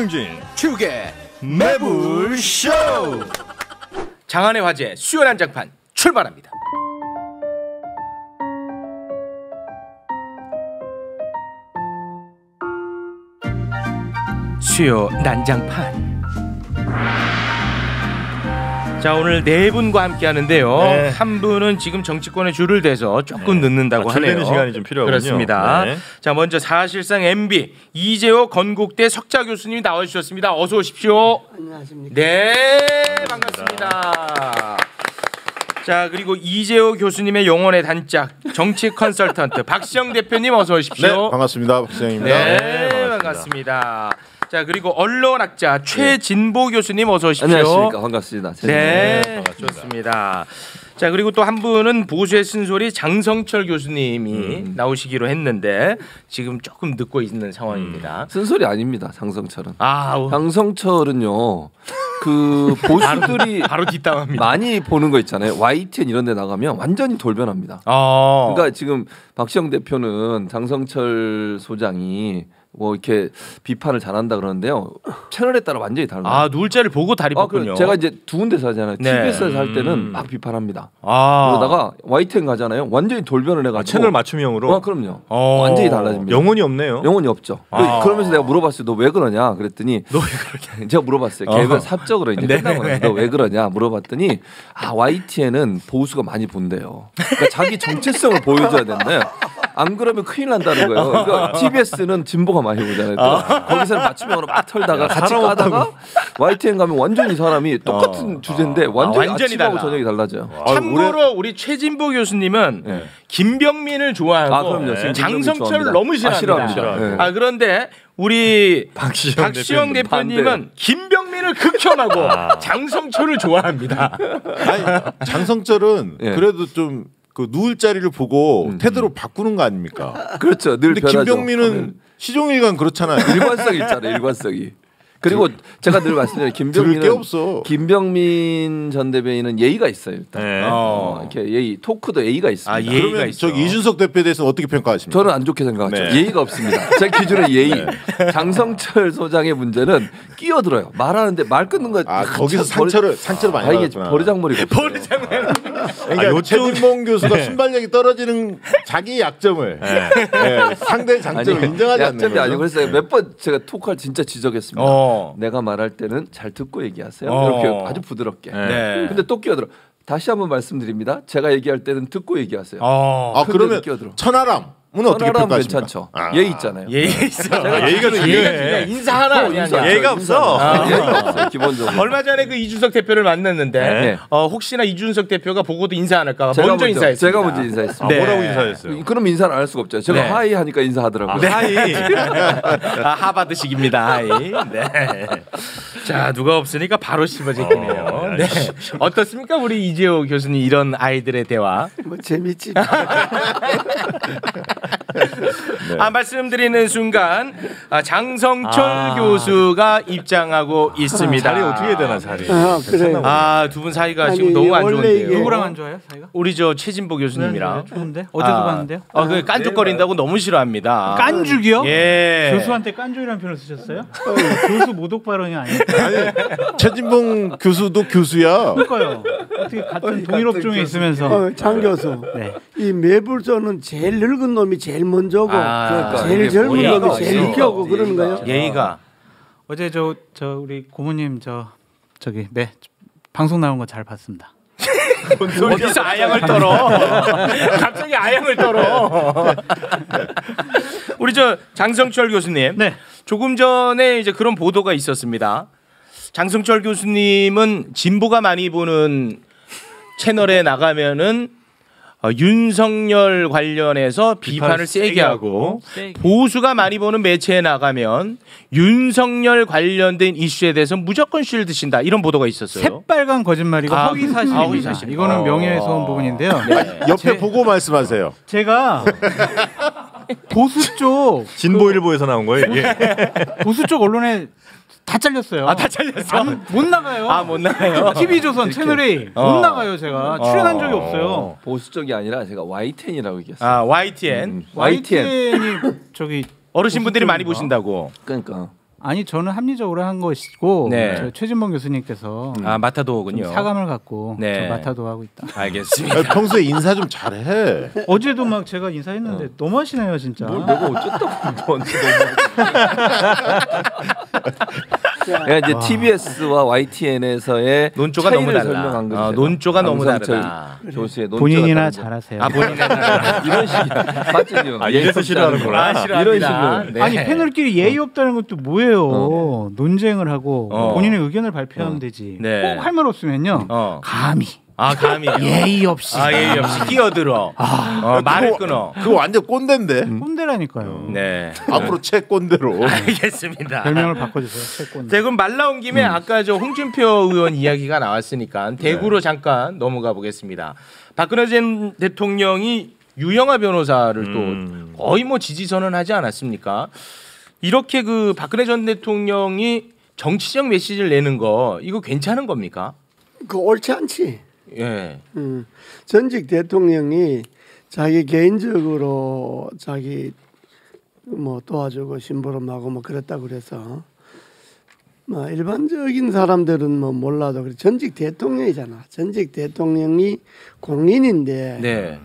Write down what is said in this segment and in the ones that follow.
김용진 축의 매불쇼. 장안의 화제 수요 난장판 출발합니다. 수요 난장판. 자, 오늘 네 분과 함께 하는데요. 네. 한 분은 지금 정치권에 줄을 대서 조금 늦는다고 하네요. 줄대는 시간이 좀 필요하군요. 그렇습니다. 네. 자, 먼저 사실상 MB 이재호 건국대 석좌 교수님이 나와주셨습니다. 어서 오십시오. 안녕하십니까. 네, 반갑습니다. 자, 그리고 이재호 교수님의 영혼의 단짝 정치 컨설턴트 박시영 대표님 어서 오십시오. 네, 반갑습니다. 박시영입니다. 네, 반갑습니다. 자, 그리고 언론학자 최진보 교수님 어서 오십시오. 안녕하십니까. 반갑습니다. 네, 좋습니다. 자, 그리고 또 한 분은 보수의 쓴소리 장성철 교수님이 나오시기로 했는데 지금 조금 늦고 있는 상황입니다. 쓴소리 아닙니다. 장성철은. 아, 장성철은요. 그 보수들이 바로 뒷담합니다. 많이 보는 거 있잖아요. YTN 이런 데 나가면 완전히 돌변합니다. 그러니까 지금 박시영 대표는 장성철 소장이 뭐 이렇게 비판을 잘한다 그러는데요. 채널에 따라 완전히 달라요. 아, 누울자를 보고 다리 뻗군요. 제가 이제 두 군데서 하잖아요. 네. TBS에서 할 때는 막 비판합니다. 그러다가 YTN 가잖아요. 완전히 돌변을 해가지고. 채널 맞춤형으로. 그럼요. 완전히 달라집니다. 영혼이 없네요. 영혼이 없죠. 그러면서 내가 물어봤어요. 너 왜 그러냐 그랬더니 너 왜 그러냐. 제가 물어봤어요. 개별 사적으로 이제 끝나고 너 왜 그러냐 물어봤더니 YTN은 보수가 많이 본대요. 그러니까 자기 정체성을 보여줘야 된대. 안 그러면 큰일 난다는 거예요. 그러니까 TBS는 진보가 많이 보잖아요. 또 거기서는 맞춤형으로 막 털다가 같이 까다가 YTN 가면 완전히 사람이 똑같은 주제인데 완전히 아침하고 저녁이 달라져요. 참고로 우리 최진보 교수님은 김병민을 좋아하고 그럼요. 장성철을 너무 싫어합니다. 그런데 우리 박시영 대표님은 김병민을 극혐하고 장성철을 좋아합니다. 아니, 장성철은 그래도 좀 그 누울 자리를 보고 태도로 바꾸는 거 아닙니까? 그렇죠. 늘 근데 변하죠. 김병민은 시종일관 그렇잖아요. 일관성이 있잖아요. 일관성이. 그리고 제가 늘 말씀드려요. 김병민 전 대변인은 예의가 있어요. 일단. 이렇게 예의, 토크도 예의가 있습니다. 그러면 저기 이준석 대표에 대해서는 어떻게 평가하십니까? 저는 안 좋게 생각하죠. 예의가 없습니다. 제 기준에 예의. 장성철 소장의 문제는 끼어들어요. 말하는데 말 끊는 거. 거기서 상처를 많이 받았구나. 버르장머리가. 그러니까 최진봉 교수가 순발력이 떨어지는 자기 약점을 상대의 장점을 인정하지 않는 거죠. 아니고 그래서 몇 번 제가 토크할 진짜 지적했습니다. 내가 말할 때는 잘 듣고 얘기하세요. 이렇게 아주 부드럽게. 근데 또 끼어들어. 다시 한번 말씀드립니다. 제가 얘기할 때는 듣고 얘기하세요. 그러면 천하람. 어떻게 평가하십니까? 괜찮죠. 예의 있잖아요. 예의 있어. 예의가 중요해. 인사하나 아니야. 예의가 없어. 예의가 없어요. 기본적으로. 얼마 전에 그 이준석 대표를 만났는데 혹시나 이준석 대표가 보고도 인사 안 할까 먼저 인사했어요. 제가 먼저 인사했습니다. 뭐라고 인사했어요? 그럼 인사를 안 할 수가 없죠. 제가 하이 하니까 인사하더라고요. 하이. 하바드식입니다. 하이. 네. 자, 누가 없으니까 바로 씹어지기네요. 네. 어떻습니까, 우리 이재호 교수님 이런 아이들의 대화? 뭐 재밌지. 말씀드리는 순간 장성철 교수가 입장하고 있습니다. 자리 어떻게 해야 되나 자리. 그래요. 두 분 사이가 지금 너무 안 좋은데요. 누구랑 안 좋아요? 사이가? 우리 저 최진보 교수님이랑. 좋은데? 어제도 봤는데요? 그 깐죽거린다고 너무 싫어합니다. 깐죽이요? 예. 교수한테 깐죽이라는 표현을 쓰셨어요? 교수 모독 발언이 아니에요. 최진봉 교수도 교수야. 그러니까요. 어떻게 같은 동일업종에 있으면서. 장 교수. 네. 이 매불조는 제일 늙은 놈이 제일 먼저고 제일 젊은 예의가 놈이 제일 없어요. 늦게 오고 그러는 거예요. 예의가. 어제 저 우리 고모님 저기 방송 나온 거 잘 봤습니다. 어디서 아양을 떨어? 갑자기 아양을 떨어. 우리 저 장성철 교수님. 네. 조금 전에 이제 그런 보도가 있었습니다. 장성철 교수님은 진보가 많이 보는 채널에 나가면은 윤석열 관련해서 비판을 세게 하고 보수가 많이 보는 매체에 나가면 윤석열 관련된 이슈에 대해서 무조건 쉴 드신다 이런 보도가 있었어요. 새빨간 거짓말이고 허위사실입니다. 허위사실. 이거는 명예훼손 부분인데요. 옆에 보고 말씀하세요. 제가 보수 쪽 진보일보에서 나온 거예요. 보수 쪽 언론에 다 잘렸어요. 다 잘렸어. 못 나가요. 못 나가요. TV조선 채널A 못 나가요. 제가 출연한 적이 없어요. 보수 쪽이 아니라 제가 YTN이라고 얘기했어요. YTN. YTN이 저기 어르신분들이 많이 보신다고. 그러니까 아니 저는 합리적으로 한 것이고 네. 최진봉 교수님께서 마타도군요. 사감을 갖고 네. 저 마타도 하고 있다. 알겠습니다. 평소에 인사 좀 잘해. 어제도 막 제가 인사했는데 너무하시네요 진짜. 뭘 내가 어쨌다고 너한테 너무. 이제 TBS와 YTN에서의 논조가 차이를 너무 달라. 설명한 거죠. 논조가 너무 다르다. 조씨의 본인이나 잘하세요. 본인이나 이런 식이야. 맞죠? 이래서 싫어하는구나. 싫어합니다. 이런 식으로. 네. 아니 패널끼리 예의 없다는 것도 뭐예요? 논쟁을 하고 본인의 의견을 발표하면 되지. 네. 꼭 할 말 없으면요. 감히. 감히 예의 없이. 예의 없이 끼어들어. 말을 끊어. 그거 완전 꼰대인데. 꼰대라니까요. 네. 앞으로 채 꼰대로. 알겠습니다. 별명을 바꿔주세요. 채꼰대. 자, 그럼 말 나온 김에 아까 저 홍준표 의원 이야기가 나왔으니까 대구로 잠깐 넘어가 보겠습니다. 박근혜 전 대통령이 유영하 변호사를 또 거의 뭐 지지선언 하지 않았습니까? 이렇게 그 박근혜 전 대통령이 정치적 메시지를 내는 거 이거 괜찮은 겁니까? 그 옳지 않지. 예. 전직 대통령이 자기 개인적으로 자기 뭐 도와주고 심부름하고 뭐 그랬다 그래서 뭐 일반적인 사람들은 뭐 몰라도 그래 전직 대통령이잖아. 전직 대통령이 공인인데 네.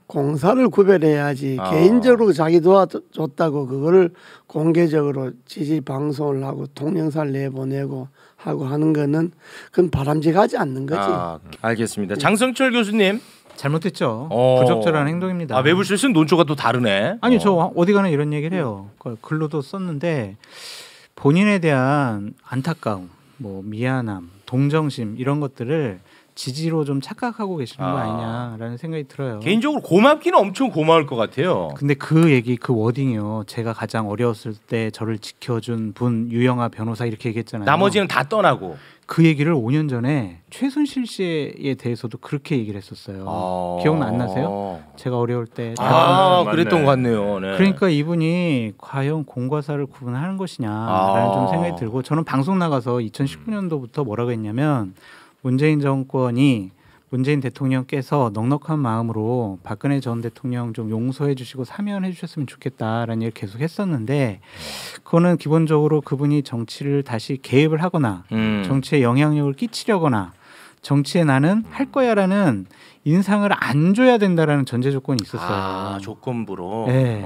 공사를 구별해야지 개인적으로 자기 도와줬다고 그거를 공개적으로 지지 방송을 하고 동영상을 내보내고 하고 하는 거는 그건 바람직하지 않는 거지. 알겠습니다. 장성철 교수님 잘못했죠. 부적절한 행동입니다. 매불쇼는 논조가 또 다르네. 아니 저 어디 가나 이런 얘기를 해요. 글로도 썼는데 본인에 대한 안타까움, 뭐 미안함, 동정심 이런 것들을 지지로 좀 착각하고 계시는 거 아니냐라는 생각이 들어요. 개인적으로 고맙기는 엄청 고마울 것 같아요. 근데 그 얘기 그 워딩이요. 제가 가장 어려웠을 때 저를 지켜준 분 유영하 변호사 이렇게 얘기했잖아요. 나머지는 다 떠나고. 그 얘기를 5년 전에 최순실 씨에 대해서도 그렇게 얘기를 했었어요. 기억 안 나세요? 제가 어려울 때. 그랬던 것 같네요. 네. 그러니까 이분이 과연 공과사를 구분하는 것이냐라는 좀 생각이 들고 저는 방송 나가서 2019년도부터 뭐라고 했냐면 문재인 정권이 문재인 대통령께서 넉넉한 마음으로 박근혜 전 대통령 좀 용서해 주시고 사면해 주셨으면 좋겠다라는 얘기를 계속 했었는데 그거는 기본적으로 그분이 정치를 다시 개입을 하거나 정치에 영향력을 끼치려거나 정치에 나는 할 거야라는 인상을 안 줘야 된다라는 전제 조건이 있었어요. 조건부로. 네.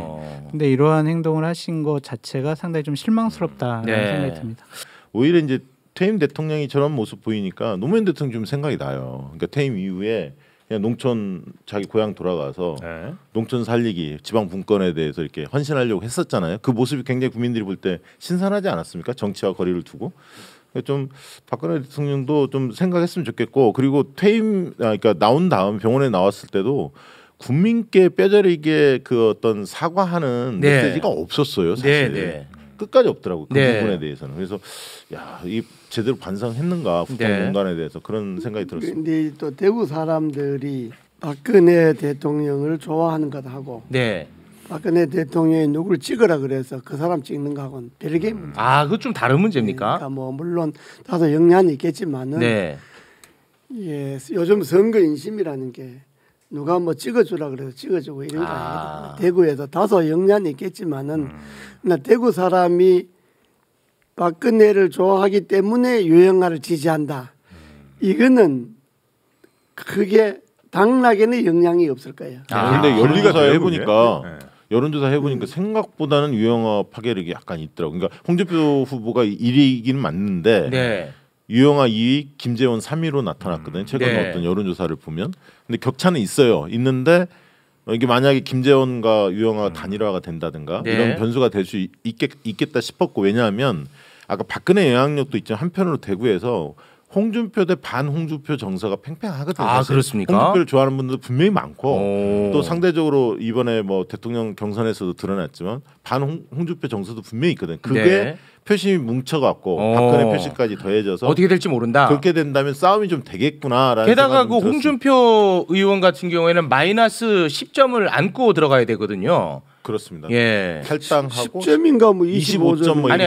근데 이러한 행동을 하신 것 자체가 상당히 좀 실망스럽다라는 생각이 듭니다. 오히려 이제 퇴임 대통령이 저런 모습 보이니까 노무현 대통령 좀 생각이 나요. 그러니까 퇴임 이후에 그냥 농촌 자기 고향 돌아가서 농촌 살리기, 지방 분권에 대해서 이렇게 헌신하려고 했었잖아요. 그 모습이 굉장히 국민들이 볼 때 신선하지 않았습니까? 정치와 거리를 두고. 좀 박근혜 대통령도 좀 생각했으면 좋겠고 그리고 그러니까 나온 다음 병원에 나왔을 때도 국민께 뼈저리게 그 어떤 사과하는 메시지가 없었어요. 사실. 끝까지 없더라고 그 부분에 대해서는. 그래서 이 제대로 반성했는가 후통 공간에 대해서 그런 생각이 들었어요. 근데 또 대구 사람들이 박근혜 대통령을 좋아하는 것하고 박근혜 대통령이 누굴 찍으라 그래서 그 사람 찍는 거하고는 별개입니다. 그거 좀 다른 문제입니까? 그러니까 뭐 물론 다소 영향이 있겠지만은 요즘 선거 인심이라는 게 누가 뭐 찍어주라 그래서 찍어주고 이런 거 아니거든요. 대구에도 다소 영향이 있겠지만은 대구 사람이 박근혜를 좋아하기 때문에 유영하를 지지한다. 이거는 그게 당락에는 영향이 없을 거예요. 근데 여론조사 해보니까 여론조사 해보니까 생각보다는 유영하 파괴력이 약간 있더라고. 그러니까 홍준표 후보가 1위이긴 맞는데 유영하 2위, 김재원 3위로 나타났거든요. 최근 어떤 여론조사를 보면. 근데 격차는 있는데 이게 만약에 김재원과 유영하가 단일화가 된다든가 이런 변수가 될 수 있겠다 싶었고 왜냐하면 아까 박근혜 영향력도 있지만 한편으로 대구에서 홍준표 대 반홍준표 정서가 팽팽하거든요. 그렇습니까? 홍준표를 좋아하는 분들도 분명히 많고 또 상대적으로 이번에 뭐 대통령 경선에서도 드러났지만 반홍준표 정서도 분명히 있거든요. 그게 표심이 뭉쳐갖고 박근혜 표심까지 더해져서 어떻게 될지 모른다. 그렇게 된다면 싸움이 좀 되겠구나라는 게다가 그 홍준표 의원 같은 경우에는 마이너스 10점을 안고 들어가야 되거든요. 그렇습니다. 탈당하고 10점인가 뭐 25점 뭐 아니.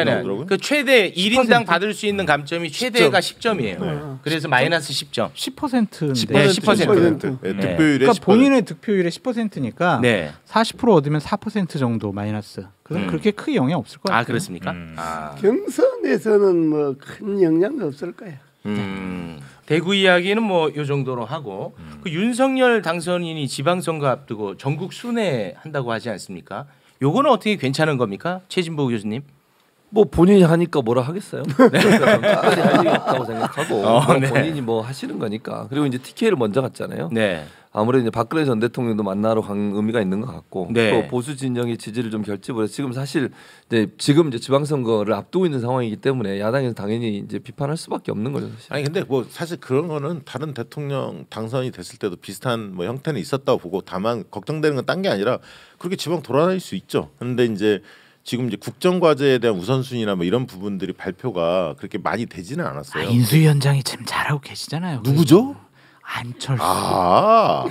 그 최대 1인당 받을 수 있는 감점이 최대가 10점이에요. 그래서 마이너스 10점. 10%인데 10%. 득표율의 그러니까 본인의 득표율의 10%니까 네. 40% 얻으면 4% 정도 마이너스. 그래서 그렇게 크게 영향 없을 것 같아요. 아 그렇습니까? 경선에서는 뭐 큰 영향 없을 거예요. 대구 이야기는 뭐 요 정도로 하고 그 윤석열 당선인이 지방선거 앞두고 전국 순회 한다고 하지 않습니까? 요거는 어떻게 괜찮은 겁니까, 최진보 교수님? 뭐 본인이 하니까 뭐라 하겠어요. 끝까지 할 일이 없다고 생각하고 뭐 네. 본인이 뭐 하시는 거니까. 그리고 이제 TK를 먼저 갔잖아요. 네. 아무래도 이제 박근혜 전 대통령도 만나러 간 의미가 있는 것 같고 네. 또 보수 진영의 지지를 좀 결집을 해서 지금 사실 지금 지방선거를 앞두고 있는 상황이기 때문에 야당에서 당연히 이제 비판할 수밖에 없는 거죠. 사실. 아니 근데 뭐 사실 그런 거는 다른 대통령 당선이 됐을 때도 비슷한 뭐 형태는 있었다고 보고 다만 걱정되는 건 딴 게 아니라 그렇게 지방 돌아다닐 수 있죠. 근데 이제 지금 이제 국정 과제에 대한 우선순위나 뭐 이런 부분들이 발표가 그렇게 많이 되지는 않았어요. 인수위원장이 참 잘하고 계시잖아요. 누구죠? 안철수. 아,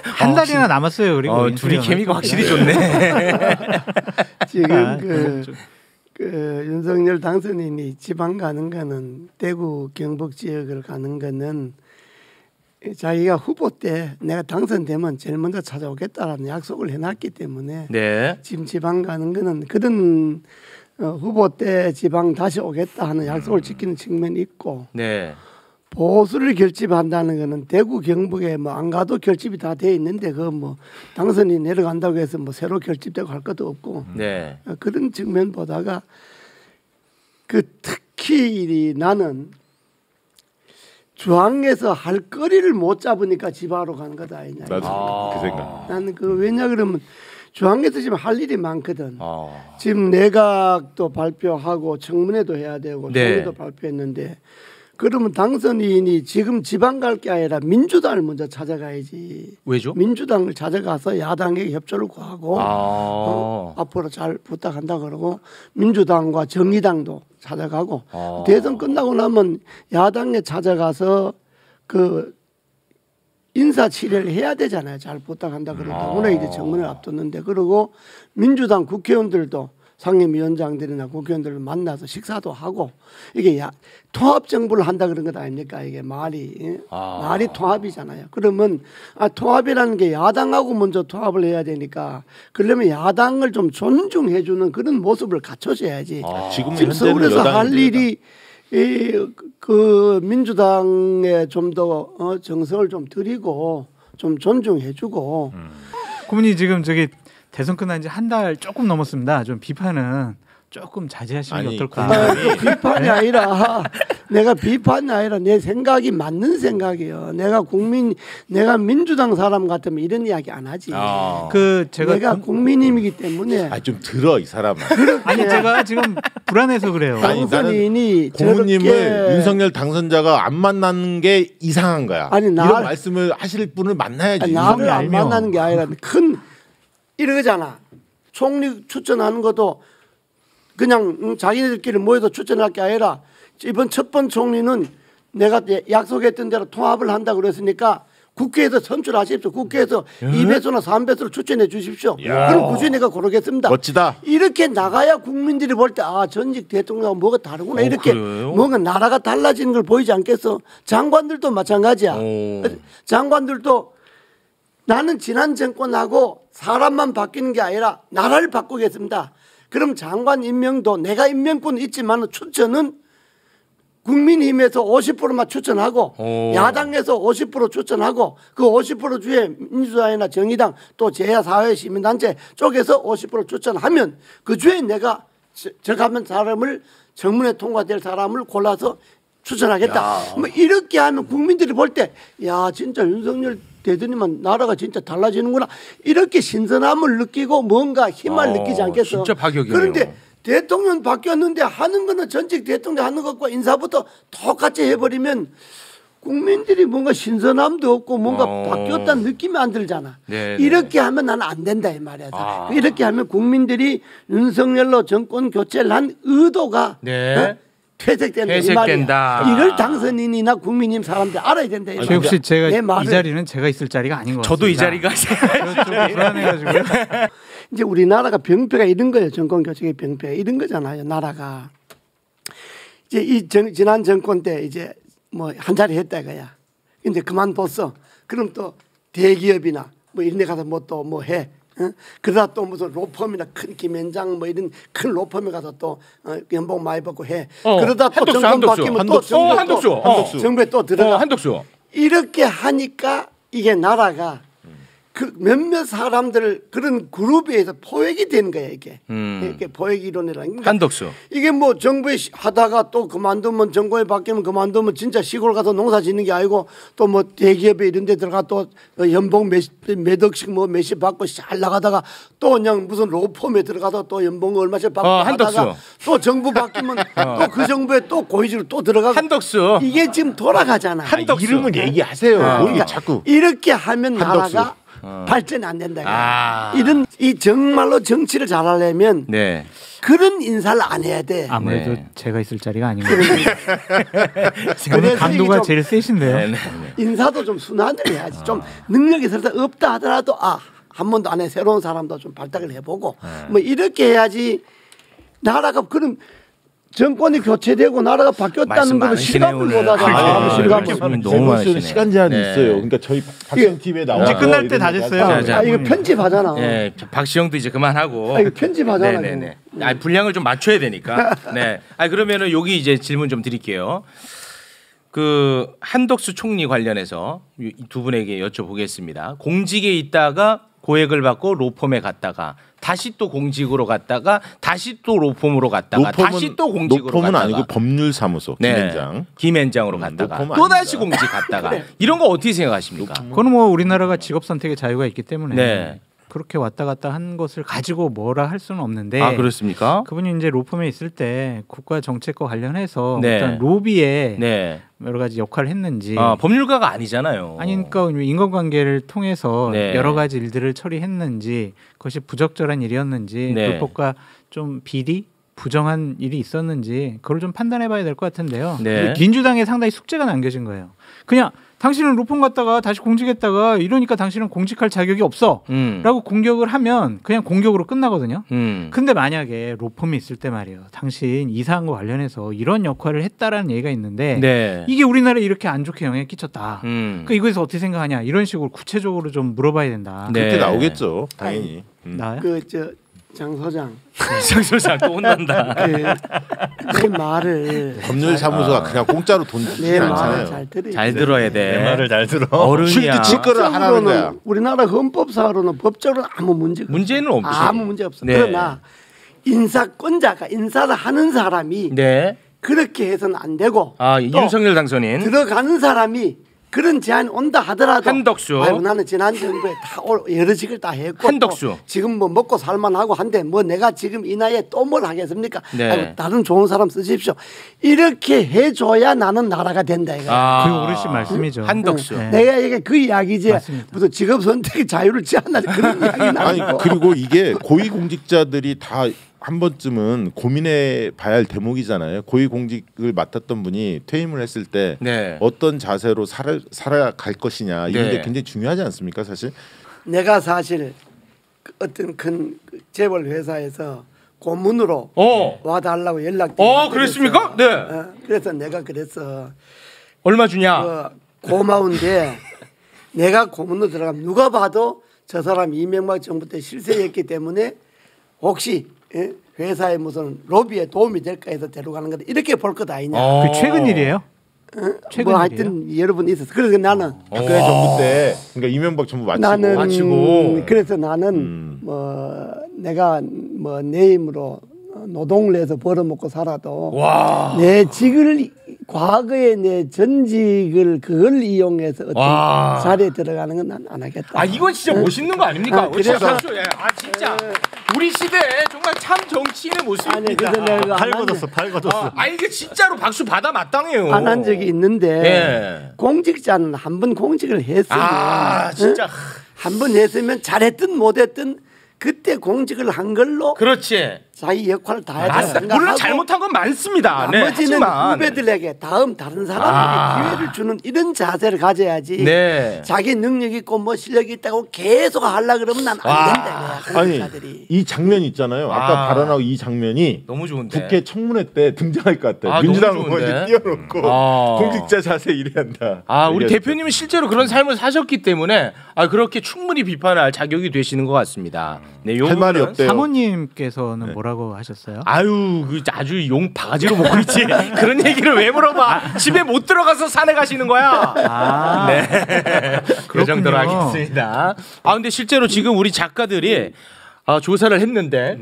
한 달이나 남았어요. 그리고 둘이 케미가 확실히 좋네. 지금 그 윤석열 당선인이 지방 가는 거는 대구 경북 지역을 가는 거는 자기가 후보 때 내가 당선되면 제일 먼저 찾아오겠다라는 약속을 해놨기 때문에 네. 지금 지방 가는 거는 그런 후보 때 지방 다시 오겠다 하는 약속을 지키는 측면이 있고 네. 보수를 결집한다는 거는 대구 경북에 뭐 안 가도 결집이 다 돼 있는데 그 뭐 당선이 내려간다고 해서 뭐 새로 결집되고 할 것도 없고 네. 그런 측면보다가 그 특히 나는 중앙에서 할 거리를 못 잡으니까 지방으로 가는 거다 아니냐. 나도 그 생각. 나는 그 왜냐 그러면 중앙에서 지금 할 일이 많거든. 지금 내각도 발표하고 청문회도 해야 되고 네. 총리도 발표했는데 그러면 당선인이 지금 지방 갈 게 아니라 민주당을 먼저 찾아가야지. 왜죠? 민주당을 찾아가서 야당에게 협조를 구하고 앞으로 잘 부탁한다 그러고 민주당과 정의당도 찾아가고 대선 끝나고 나면 야당에 찾아가서 그 인사 치레를 해야 되잖아요. 잘 부탁한다 그러다 오늘 이제 청문회를 앞뒀는데 그리고 민주당 국회의원들도 상임위원장들이나 국회의원들을 만나서 식사도 하고 이게 통합 정부를 한다 그런 것 아닙니까? 이게 말이 통합이잖아요. 그러면 통합이라는 게 야당하고 먼저 통합을 해야 되니까 그러면 야당을 좀 존중해주는 그런 모습을 갖춰줘야지. 지금 서울에서 할 일이 그 민주당에 좀 더 정성을 좀 들이고 좀 존중해주고. 고문이 지금 대선 끝난 지 한 달 조금 넘었습니다. 좀 비판은 조금 자제하시는 게 어떨까? 비판이 아니라 내가 비판이 아니라 내 생각이 맞는 생각이에요. 내가 민주당 사람 같으면 이런 이야기 안 하지. 내가 국민임이기 때문에. 좀 들어 이 사람아. 아니 제가 지금 불안해서 그래요. 당선인이 고모님을 윤석열 당선자가 안 만나는 게 이상한 거야. 이런 말씀을 하실 분을 만나야지. 나를 안 만나는 게 아니라 이러잖아. 총리 추천하는 것도 그냥 자기네들끼리 모여서 추천할 게 아니라 이번 첫 번 총리는 내가 약속했던 대로 통합을 한다고 그랬으니까 국회에서 선출하십시오. 국회에서 2배수나 3배수를 추천해 주십시오. 그럼 그 중에 내가 고르겠습니다. 멋지다. 이렇게 나가야 국민들이 볼 때 전직 대통령하고 뭐가 다르구나. 이렇게 뭔가 나라가 달라지는 걸 보이지 않겠어. 장관들도 마찬가지야. 장관들도 나는 지난 정권하고 사람만 바뀌는 게 아니라 나라를 바꾸겠습니다. 그럼 장관 임명도 내가 임명권은 있지만 추천은 국민힘에서 50%만 추천하고 야당에서 50% 추천하고 그 50% 중에 민주당이나 정의당 또 제4회 시민단체 쪽에서 50% 추천하면 그 중에 내가 적합한 사람을 청문회 통과될 사람을 골라서 추천하겠다. 뭐 이렇게 하면 국민들이 볼 때 진짜 윤석열 대통령만 나라가 진짜 달라지는구나 이렇게 신선함을 느끼고 뭔가 힘을 느끼지 않겠어. 진짜 파격이네요. 그런데 대통령 바뀌었는데 하는 거는 전직 대통령 하는 것과 인사부터 똑같이 해버리면 국민들이 뭔가 신선함도 없고 뭔가 바뀌었다는 느낌이 안 들잖아. 이렇게 하면 나는 안 된다 이 말이야. 이렇게 하면 국민들이 윤석열로 정권 교체를 한 의도가 퇴색된다. 이 말이야. 이걸 당선인이나 국민님 사람들 알아야 된다. 혹시 제가 이 자리는 제가 있을 자리가 아닌 것 같습니다. 저도 이 자리가 불안해가지고요. 이제 우리나라가 병폐가 이런 거예요. 정권 교체의 병폐 이런 거잖아요. 나라가 이제 지난 정권 때 이제 뭐 한 자리 했다 이거야. 근데 그만뒀어. 그럼 또 대기업이나 뭐 이런 데 가서 뭐 또 뭐 해. 그러다 또 무슨 로펌이나 큰 김현장 뭐 이런 큰 로펌에 가서 또 연봉 많이 받고 해. 그러다 또 정권 바뀌면 또 정부에 또 들어가. 한덕수. 이렇게 하니까 이게 나라가 그 몇몇 사람들 그런 그룹에 의해서 포획이 되는 거야 이게. 이렇게 포획 이론이라는 게. 한덕수. 이게 뭐 정부에 하다가 또 그만두면 정권에 바뀌면 그만두면 진짜 시골 가서 농사 짓는 게 아니고 또 뭐 대기업에 이런 데 들어가 또 연봉 몇 억씩 뭐 몇십 받고 잘 나가다가 또 그냥 무슨 로펌에 들어가서 또 연봉 얼마씩 받고 하다가 또 정부 바뀌면 또 그 정부에 또 고위직으로 또 들어가고 한덕수. 이게 지금 돌아가잖아. 한덕수. 이름은 얘기하세요. 그러니까 자꾸 이렇게 하면 한덕수. 나라가 발전이 안 된다. 이런 이 정말로 정치를 잘하려면 네. 그런 인사를 안 해야 돼. 아무래도 네. 제가 있을 자리가 아닌 것 같아요. 오늘 강도가 제일 세신데요. 네. 인사도 좀 순환을 해야지. 좀 능력이 설사 없다 하더라도 한 번도 안 해 새로운 사람도 좀 발탁을 해보고 뭐 이렇게 해야지 나라가 그런 정권이 교체되고 나라가 바뀌었다는 걸 실감을 못하잖아. 실감을 너무 많으시네요. 시간 제한이 있어요. 그러니까 저희 박시영 TV에 나와 이제 끝날 때 다 됐어요. 이거 편집하잖아. 네, 박시영도 이제 그만하고. 이거 편집하잖아. 네네네. 분량을 좀 맞춰야 되니까. 네. 그러면은 여기 이제 질문 좀 드릴게요. 그 한덕수 총리 관련해서 두 분에게 여쭤보겠습니다. 공직에 있다가 고액을 받고 로펌에 갔다가 다시 또 공직으로 갔다가 다시 또 로펌으로 갔다가 다시 또 공직으로 로펌은 갔다가 아니고 법률사무소 김현장. 네. 김현장으로 갔다가 또 다시 공직 갔다가 이런 거 어떻게 생각하십니까? 그건 뭐 우리나라가 직업 선택의 자유가 있기 때문에 네. 그렇게 왔다 갔다 한 것을 가지고 뭐라 할 수는 없는데. 그렇습니까? 그분이 이제 로펌에 있을 때 국가 정책과 관련해서 네. 어떤 로비에 네. 여러 가지 역할을 했는지. 법률가가 아니잖아요. 그러니까 인간관계를 통해서 네. 여러 가지 일들을 처리했는지 그것이 부적절한 일이었는지 네. 불법과 좀 비리 부정한 일이 있었는지 그걸 좀 판단해봐야 될 것 같은데요. 네. 민주당에 상당히 숙제가 남겨진 거예요. 그냥 당신은 로펌 갔다가 다시 공직했다가 이러니까 당신은 공직할 자격이 없어 라고 공격을 하면 그냥 공격으로 끝나거든요. 근데 만약에 로펌이 있을 때 말이에요. 당신 이사한 거 관련해서 이런 역할을 했다라는 얘기가 있는데 네. 이게 우리나라에 이렇게 안 좋게 영향을 끼쳤다. 그러니까 이거에서 어떻게 생각하냐 이런 식으로 구체적으로 좀 물어봐야 된다. 네. 그렇게 나오겠죠. 당연히. 나요? 장 소장. 장 소장 또 혼난다. 내 말을 법률사무소가 그냥 공짜로 돈 주지 내 말을 않잖아요. 잘 들어. 잘 들어야 돼. 내 말을 잘 들어. 어른이야. 칠거를 하라는 거야. 법적으로는 우리나라 헌법상으로는 법적으로 아무 문제가 문제는 없어요. 아무 문제 없어. 네. 그러나 인사권자가 인사를 하는 사람이 네. 그렇게 해서는 안 되고 또 윤석열 당선인 들어가는 사람이 그런 제안이 온다 하더라도 한덕수. 아이고 나는 지난 정부에 다 여러 직을 다 했고 한덕수. 지금 뭐 먹고 살만하고 한데 뭐 내가 지금 이 나이에 또 뭘 하겠습니까? 네. 아이고 다른 좋은 사람 쓰십시오. 이렇게 해줘야 나는 나라가 된다 이거. 그 어르신 말씀이죠. 한덕수. 네. 내가 이게 그 이야기지 맞습니다. 무슨 직업 선택의 자유를 제한하는 그런 이야기는 아니 아니고. 그리고 이게 고위공직자들이 다 한 번쯤은 고민해 봐야 할 대목이잖아요. 고위공직을 맡았던 분이 퇴임을 했을 때 네. 어떤 자세로 살아갈 것이냐 이런 네. 게 굉장히 중요하지 않습니까, 사실? 내가 사실 어떤 큰 재벌 회사에서 고문으로 와달라고 연락이 그랬습니까? 네. 그래서 내가 그랬어. 얼마 주냐? 고마운데 내가 고문으로 들어가면 누가 봐도 저 사람 이명박 정부 때 실세였기 때문에 혹시 회사에 무슨 로비에 도움이 될까 해서 데려가는 건데 이렇게 볼 것 아니냐. 그 최근 일이에요? 최근 뭐 하여튼 여러 번 있었어. 그래서 나는 박근혜 정부 때 그러니까 이명박 정부 마치고 그래서 나는 뭐 내가 뭐 내 힘으로 노동을 해서 벌어먹고 살아도 내 직을 과거에 내 전직을 그걸 이용해서 어떤 자리에 들어가는 건 난 안 하겠다. 이건 진짜 멋있는 거 아닙니까? 그래서 진짜 우리 시대에 정말 참 정치인의 모습입니다. 아니 그래서 내가 팔 걷었어. 이게 진짜로 박수 받아 마땅해요. 안 한 적이 있는데 공직자는 한 번 공직을 했으면 진짜 한 번 했으면 잘했든 못했든 그때 공직을 한 걸로 그렇지. 자기 역할을 다 해야 된다. 물론 잘못한 건 많습니다. 나머지는 네, 후배들에게 다른 사람들에게 기회를 주는 이런 자세를 가져야지. 네. 자기 능력 있고 뭐 실력이 있다고 계속 하려 그러면 난 안 된다. 아니 이 장면 있잖아요. 아까 발언하고 이 장면이 너무 좋은데. 국회 청문회 때 등장할 것 같아. 너무 민주당 좋은데? 의원이 뛰어놓고 공직자 자세 이래야 한다. 우리 대표님은 실제로 그런 삶을 사셨기 때문에 그렇게 충분히 비판할 자격이 되시는 것 같습니다. 네, 할 말이 없대요. 사모님께서는 뭐라고 하셨어요? 아주 용 바가지로 먹고 있지. 그런 얘기를 왜 물어봐? 집에 못 들어가서 산에 가시는 거야. 네, 그 정도로 하겠습니다. 근데 실제로 지금 우리 작가들이 조사를 했는데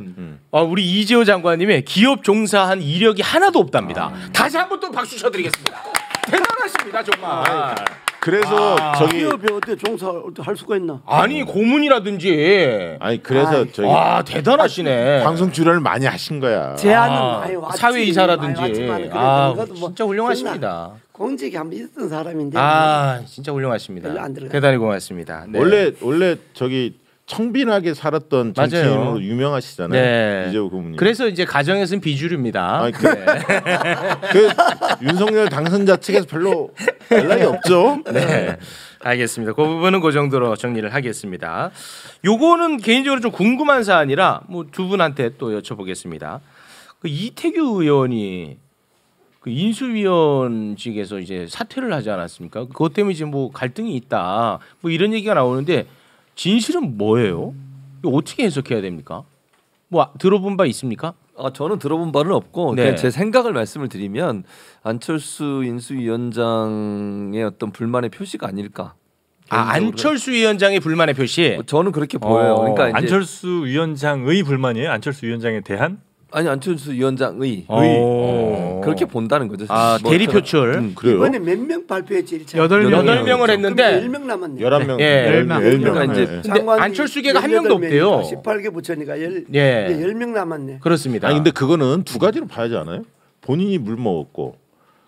우리 이재호 장관님의 기업 종사한 이력이 하나도 없답니다. 다시 한번 또 박수 쳐드리겠습니다. 대단하십니다 정말. 그래서 저기 기업에 어떻게 종사할 수가 있나? 아니 고문이라든지. 그래서 저기 대단하시네. 방송 출연을 많이 하신 거야. 제안은 많이 왔지. 사회이사라든지. 그래도 뭐 진짜 훌륭하십니다. 공직이 한번 있었던 사람인데. 진짜 훌륭하십니다. 별로 안 들어가요. 대단히 고맙습니다. 네. 원래 저기 청빈하게 살았던 정치인으로 유명하시잖아요. 네. 이재호 고문님. 그래서 이제 가정에서는 비주류입니다. 그 윤석열 당선자 측에서 별로 연락이 없죠. 네. 알겠습니다. 그 부분은 그 정도로 정리를 하겠습니다. 요거는 개인적으로 좀 궁금한 사안이라 뭐 두 분한테 또 여쭤보겠습니다. 그 이태규 의원이 그 인수위원직에서 이제 사퇴를 하지 않았습니까? 그것 때문에 지금 뭐 갈등이 있다. 뭐 이런 얘기가 나오는데 진실은 뭐예요? 이거 어떻게 해석해야 됩니까? 뭐 들어본 바 있습니까? 저는 들어본 바는 없고 네. 그냥 제 생각을 말씀을 드리면 안철수 인수위원장의 어떤 불만의 표시가 아닐까. 안철수 위원장의 불만의 표시. 저는 그렇게 보여요. 그러니까 이제 안철수 위원장의 불만이에요? 안철수 위원장에 대한? 아니 안철수 위원장의 그렇게 본다는 거죠. 대리 표출. 그래요? 이번에 몇 명 발표했지? 8명을 했는데 10명 남았네. 11명. 예. 10명. 그러니까 이제 근데 안철수계가 한 명도 없대요. 18개 부처니까 10명 남았네. 그렇습니다. 아니 근데 그거는 두 가지로 봐야지 않아요? 본인이 물 먹었고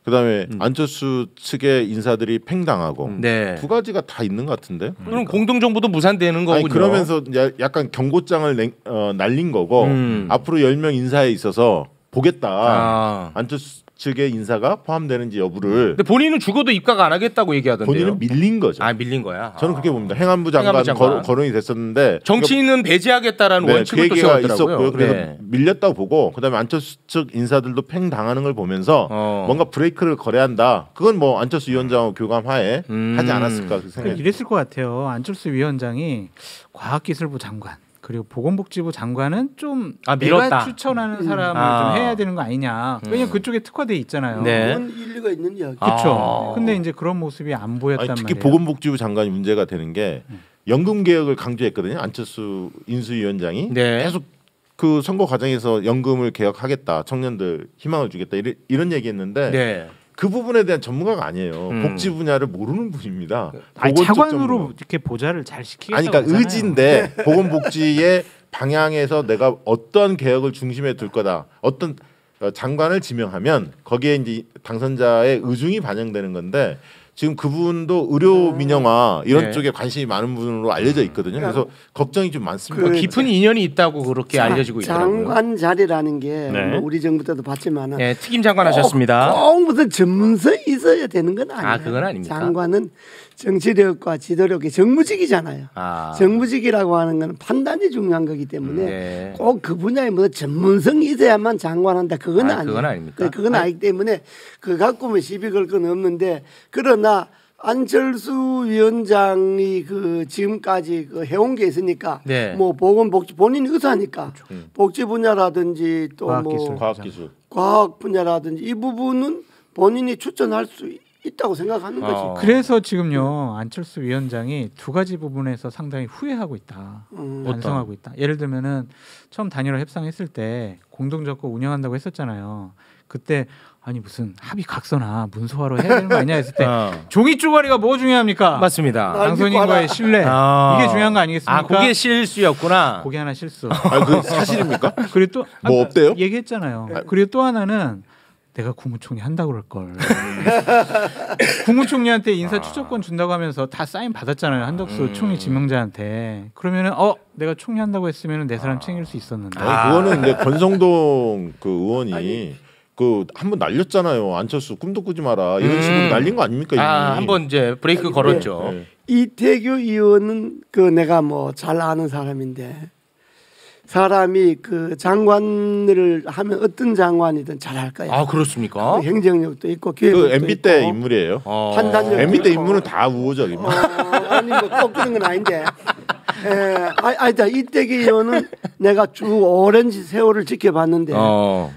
그다음에 안철수 측의 인사들이 팽당하고 네. 두 가지가 다 있는 것 같은데. 그럼 공동정부도 무산되는 거군요. 그러면서 약간 경고장을 날린 거고 앞으로 10명 인사에 있어서 보겠다. 안철수 측의 인사가 포함되는지 여부를. 근데 본인은 죽어도 입각 안 하겠다고 얘기하던데요. 본인은 밀린 거죠. 밀린 거야. 저는 그렇게 봅니다. 행안부 장관 거론이 됐었는데 정치인은 배제하겠다라는 원칙을 또 얘기가 세웠더라고요. 있었고요. 그래서 밀렸다고 보고 그다음에 안철수 측 인사들도 팽당하는 걸 보면서 뭔가 브레이크를 걸어야 한다. 그건 뭐 안철수 위원장하고 교감하에 하지 않았을까 그 생각이. 이랬을 것 같아요. 안철수 위원장이 과학기술부 장관 그리고 보건복지부 장관은 좀 밀었다. 내가 추천하는 사람을 좀 해야 되는 거 아니냐. 왜냐면 그쪽에 특화돼 있잖아요. 네. 그건 일리가 있는 이야기. 그렇죠. 근데 이제 그런 모습이 안 보였단 특히 말이에요. 보건복지부 장관이 문제가 되는 게 연금 개혁을 강조했거든요. 안철수 인수위원장이 계속 그 선거 과정에서 연금을 개혁하겠다, 청년들 희망을 주겠다 이런 얘기했는데 그 부분에 대한 전문가가 아니에요. 복지 분야를 모르는 분입니다. 차관으로 이렇게 보좌를 잘 시키겠다고 그러니까 의지인데 보건복지의 방향에서 내가 어떤 개혁을 중심에 둘 거다. 어떤 장관을 지명하면 거기에 이제 당선자의 의중이 반영되는 건데 지금 그분도 의료 민영화 이런 쪽에 관심이 많은 분으로 알려져 있거든요. 그래서 걱정이 좀 많습니다. 깊은 인연이 있다고 그렇게 알려지고 있더라고요. 장관 자리라는 게 뭐 우리 정부 때도 봤지만은 특임 장관 하셨습니다. 꼭 무슨 전문성이 있어야 되는 건 아니에요. 그건 아닙니까? 장관은 정치력과 지도력이 정무직이잖아요. 정무직이라고 하는 건 판단이 중요한 거기 때문에 꼭 그 분야에 무슨 전문성이 있어야만 장관한다. 그건 아니에요. 그건 아닙니까? 그건 아니기 때문에 그 갖고는 시비 걸 건 없는데 그러나 안철수 위원장이 그 지금까지 그 해온 게 있으니까 뭐 보건복지 본인이 의사니까 복지 분야라든지 또 뭐 과학 분야라든지 이 부분은 본인이 추천할 수 있다고 생각하는 거지. 그래서 지금요 안철수 위원장이 두 가지 부분에서 상당히 후회하고 있다, 반성하고 있다. 예를 들면은 처음 단일화 협상했을 때 공동정권 운영한다고 했었잖아요. 그때 아니 무슨 합의 각서나 문서화로 해야 되는 거 아니냐 했을 때 종이 쪼가리가 뭐 중요합니까? 맞습니다. 당선인과의 신뢰 이게 중요한 거 아니겠습니까? 그게 실수였구나. 그게 하나 실수. 그 사실입니까? 그리고 또 뭐 없대요? 얘기했잖아요. 그리고 또 하나는 내가 국무총리 한다고 그럴 걸. 국무총리한테 인사 추천권 준다고 하면서 다 사인 받았잖아요. 한덕수 총리 지명자한테. 그러면은 내가 총리 한다고 했으면은 내 사람 챙길 수 있었는데. 그거는 근데 권성동 그 의원이 그 한번 날렸잖아요. 안철수 꿈도 꾸지 마라 이런 식으로 날린 거 아닙니까? 한번 이제 브레이크 걸었죠. 네. 이태규 의원은 그 내가 뭐 잘 아는 사람인데 사람이 그 장관을 하면 어떤 장관이든 잘할 거야. 아 그렇습니까? 그 행정력도 있고 그 기획력도 MB 있고 때 인물이에요. 판단력. MB 때 인물은 다 우호적입니다. 아니 뭐꼭 그런 건 아닌데. 아니다 이태규 의원은 내가 쭉 오랜 세월을 지켜봤는데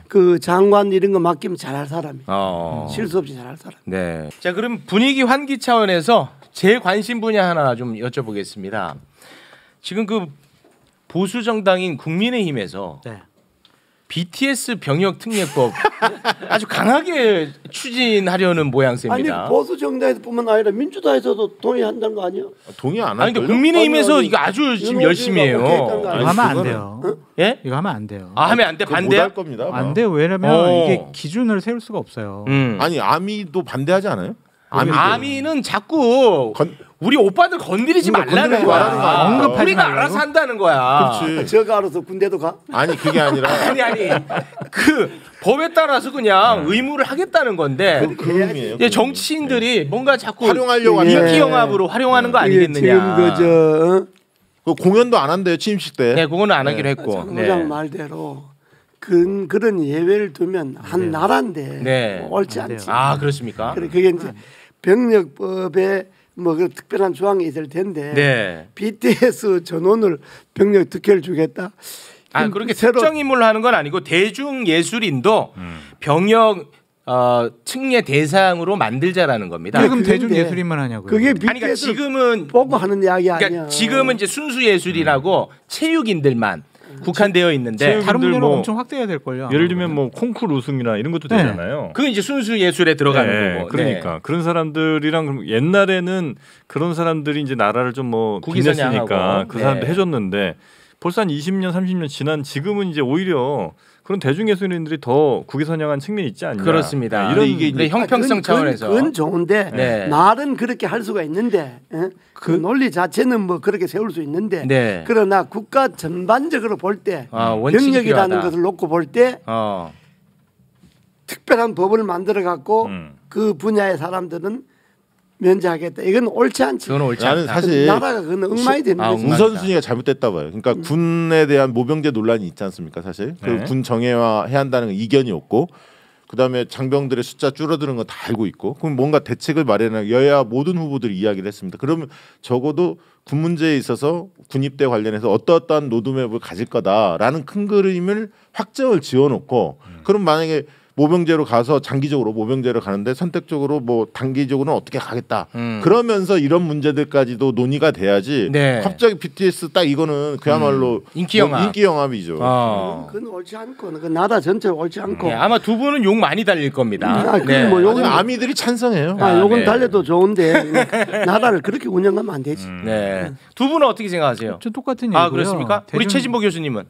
그 장관 이런 거 맡기면 잘할 사람이. 실수 없이 잘할 사람. 네. 자 그럼 분위기 환기 차원에서 제 관심 분야 하나 좀 여쭤보겠습니다. 지금 그 보수 정당인 국민의힘에서 네. BTS 병역 특례법 아주 강하게 추진하려는 모양새입니다. 아니 보수 정당에서뿐만 아니라 민주당에서도 동의한다는 거 아니야? 동의 안 아니 할걸요? 근데 국민의힘에서 아니, 이거 아주 지금 윤호주가 열심히 해요. 오케이했다는 거 이거 아니야? 하면 안 그거는- 돼요. 예? 이거 하면 안 돼요. 하면 안 돼. 반대야? 못할 겁니다. 안 돼요. 왜냐면 어. 이게 기준을 세울 수가 없어요. 아니 아미도 반대하지 않아요? 아미는 자꾸 우리 오빠들 건드리지 말라는 건드리지 거야. 말라는 거야. 언급하지 우리가 말라고? 알아서 한다는 거야. 그렇지. 저가 알아서 군대도 가? 아니 그게 아니라 아니 그 법에 따라서 그냥 의무를 하겠다는 건데 그 의미예요. 이제 정치인들이 뭔가 자꾸 활용하려고 하는 인기 예. 영합으로 활용하는 거 지금 아니겠느냐. 그저 그 공연도 안 한대요 취임식 때. 네, 그거는 안 하기로 했고. 장 부장 말대로 그런 예외를 두면 한 나라인데 네. 뭐 옳지 안 돼요. 않지. 아 그렇습니까? 그게 이제 병력법에 뭐 그 특별한 조항이 있을 텐데 네. BTS 전원을 병력 특혜를 주겠다. 아 그렇게 새로 특정 인물로 하는 건 아니고 대중 예술인도 병역 특례 대상으로 만들자라는 겁니다. 지금 그런데 대중 예술인만 하냐고요. 그게 아니 그러니까 BTS 지금은 보고 하는 이야기 아니야. 그러니까 지금은 이제 순수 예술이라고 체육인들만 국한되어 있는데 체육- 다른 분들 분야로 뭐- 엄청 확대해야 될 걸요. 예를 들면 뭐 콩쿠르 우승이나 이런 것도 네. 되잖아요. 그건 이제 순수 예술에 들어가는 네, 거고. 그러니까 네. 그런 사람들이랑 그럼 옛날에는 그런 사람들이 이제 나라를 좀 뭐 국위선양하고. 빛냈으니까 그 사람들 네. 해줬는데 벌써 한 20년, 30년 지난 지금은 이제 오히려 그런 대중예술인들이 더 국위선양한 측면이 있지 않냐. 그렇습니다. 네, 이런 이게 근데 형평성 차원에서 그건 좋은데 네. 말은 그렇게 할 수가 있는데 그 논리 자체는 뭐 그렇게 세울 수 있는데 네. 그러나 국가 전반적으로 볼 때 원칙이 병력이라는 필요하다. 것을 놓고 볼 때 특별한 법을 만들어 갖고 그 분야의 사람들은 면제하겠다. 이건 옳지 않지. 그건 옳지 나는 않다. 사실 나라가 그건 엉망이 되는 아, 거지. 엉망. 우선순위가 잘못됐다 봐요. 그러니까 군에 대한 모병제 논란이 있지 않습니까? 사실 네. 그 군 정예화해야 한다는 건 이견이 없고 그다음에 장병들의 숫자 줄어드는 건 다 알고 있고 그럼 뭔가 대책을 마련하고 여야 모든 후보들이 이야기를 했습니다. 그러면 적어도 군 문제에 있어서 군입대 관련해서 어떠한 로드맵을 가질 거다라는 큰 그림을 확정을 지어놓고 그럼 만약에 모병제로 가서 장기적으로 모병제로 가는데 선택적으로 뭐 단기적으로는 어떻게 가겠다. 그러면서 이런 문제들까지도 논의가 돼야지. 네. 갑자기 BTS 딱 이거는 그야말로 인기 영합. 인기 영합이죠. 그건 옳지 않고 그 나라 전체로 옳지 않고. 네, 아마 두 분은 욕 많이 달릴 겁니다. 그건 뭐 욕은 아미들이 찬성해요. 요건 네. 달려도 좋은데 나라를 그렇게 운영하면 안 되지. 네. 두 분은 어떻게 생각하세요? 저 똑같은 얘기고요. 아 그렇습니까? 우리 최진보 교수님은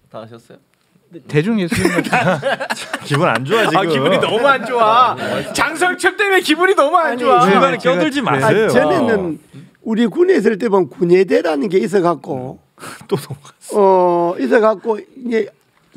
다 하셨어요? 대중 예술인 기분 안 좋아 지금. 아 기분이 너무 안 좋아. 장성철 때문에 기분이 너무 안 좋아. 아니, 중간에 제가- 껴들지 아, 마세요. 전에는 우리 군에 있을 때 보면 군예대라는 게 있어 갖고 또 넘어갔어. 있어 갖고 이제